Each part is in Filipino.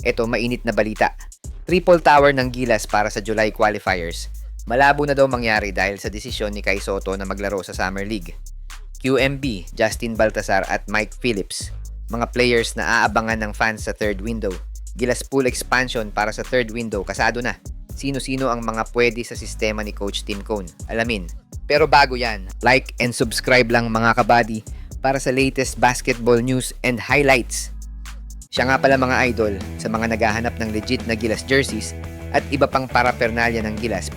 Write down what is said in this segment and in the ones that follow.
Eto, mainit na balita. Triple tower ng Gilas para sa July qualifiers. Malabo na daw mangyari dahil sa desisyon ni Kai Sotto na maglaro sa Summer League. QMB, Justin Baltasar at Mike Phillips, mga players na aabangan ng fans sa third window. Gilas pool expansion para sa third window, kasado na. Sino-sino ang mga pwede sa sistema ni Coach Tim Cone? Alamin. Pero bago yan, like and subscribe lang mga kabady para sa latest basketball news and highlights. Siya nga pala mga idol, sa mga naghahanap ng legit na Gilas jerseys at iba pang paraphernalia ng Gilas,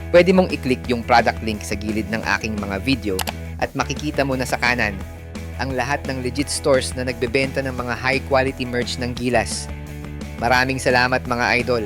pwede mong i-click yung product link sa gilid ng aking mga video at makikita mo na sa kanan ang lahat ng legit stores na nagbebenta ng mga high quality merch ng Gilas. Maraming salamat mga idol.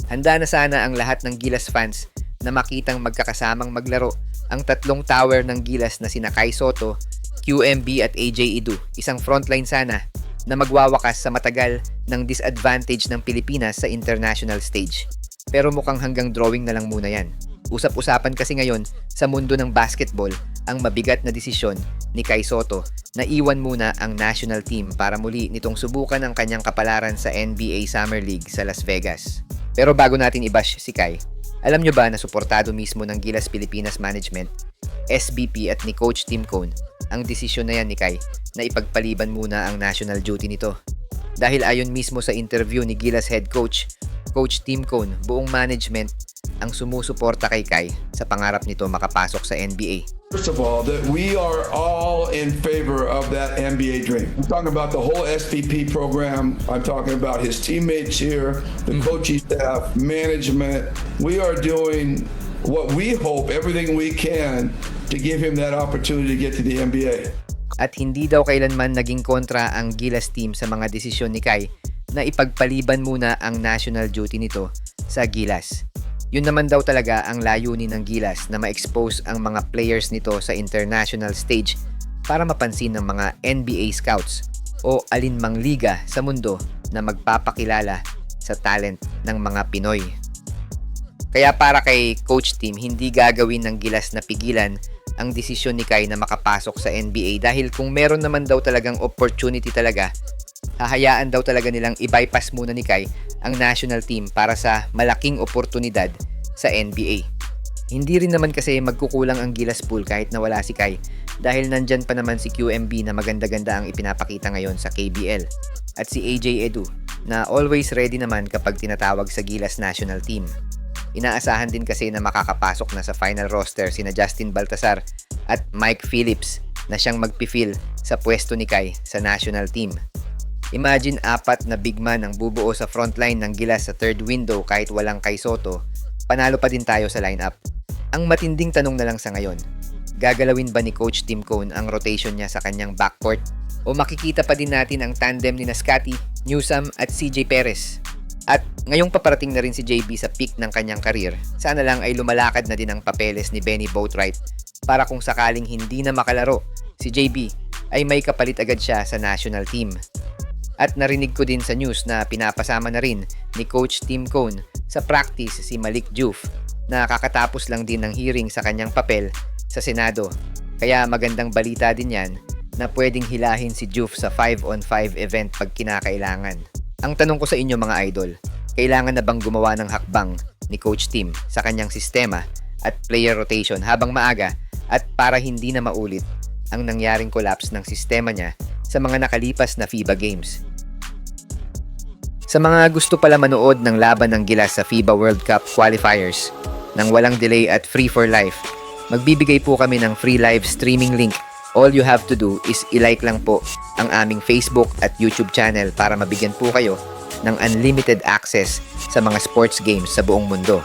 Handa na sana ang lahat ng Gilas fans na makitang magkakasamang maglaro ang tatlong tower ng Gilas na sina Kai Sotto, QMB at AJ Edu, isang frontline sana na magwawakas sa matagal ng disadvantage ng Pilipinas sa international stage. Pero mukhang hanggang drawing na lang muna yan. Usap-usapan kasi ngayon sa mundo ng basketball ang mabigat na desisyon ni Kai Sotto na iwan muna ang national team para muli nitong subukan ang kanyang kapalaran sa NBA Summer League sa Las Vegas. Pero bago natin i-bash si Kai, alam nyo ba na suportado mismo ng Gilas Pilipinas Management, SBP at ni Coach Tim Cone ang desisyon na yan ni Kai na ipagpaliban muna ang national duty nito? Dahil ayon mismo sa interview ni Gilas Head Coach, Coach Tim Cone, buong management ang sumusuporta kay Kai sa pangarap nito makapasok sa NBA. First of all, that we are all in favor of that NBA dream. I'm talking about the whole SVP program. I'm talking about his teammates here, the coaching staff, management. We are doing what we hope, everything we can to give him that opportunity to get to the NBA. At hindi daw kailanman naging kontra ang Gilas team sa mga desisyon ni Kai na ipagpaliban muna ang national duty nito sa Gilas. Yun naman daw talaga ang layunin ng Gilas na ma-expose ang mga players nito sa international stage para mapansin ng mga NBA scouts o alinmang liga sa mundo na magpapakilala sa talent ng mga Pinoy. Kaya para kay Coach Tim, hindi gagawin ng Gilas na pigilan ang desisyon ni Kai na makapasok sa NBA dahil kung meron naman daw talagang opportunity talaga, hahayaan daw talaga nilang i-bypass muna ni Kai ang national team para sa malaking oportunidad sa NBA. Hindi rin naman kasi magkukulang ang Gilas pool kahit na wala si Kai dahil nandyan pa naman si QMB na maganda-ganda ang ipinapakita ngayon sa KBL at si AJ Edu na always ready naman kapag tinatawag sa Gilas national team. Inaasahan din kasi na makakapasok na sa final roster sina Justin Baltasar at Mike Phillips na siyang magpi-fill sa pwesto ni Kai sa national team. Imagine 4 na big man ang bubuo sa frontline ng Gilas sa third window kahit walang Kai Sotto, panalo pa din tayo sa lineup. Ang matinding tanong na lang sa ngayon, gagalawin ba ni Coach Tim Cone ang rotation niya sa kanyang backcourt o makikita pa din natin ang tandem ni Scotty, Newsome at CJ Perez? At ngayong paparating na rin si JB sa peak ng kanyang career, sana lang ay lumalakad na din ang papeles ni Benny Boatwright para kung sakaling hindi na makalaro si JB ay may kapalit agad siya sa national team. At narinig ko din sa news na pinapasama na rin ni Coach Tim Cone sa practice si Malik Diouf na kakatapos lang din ng hearing sa kanyang papel sa Senado. Kaya magandang balita din yan na pwedeng hilahin si Diouf sa 5-on-5 event pag kinakailangan. Ang tanong ko sa inyo mga idol, kailangan na bang gumawa ng hakbang ni Coach Tim sa kanyang sistema at player rotation habang maaga at para hindi na maulit ang nangyaring collapse ng sistema niya sa mga nakalipas na FIBA Games? Sa mga gusto pala manood ng laban ng Gilas sa FIBA World Cup qualifiers nang walang delay at free for life, magbibigay po kami ng free live streaming link. All you have to do is i-like lang po ang aming Facebook at YouTube channel para mabigyan po kayo ng unlimited access sa mga sports games sa buong mundo.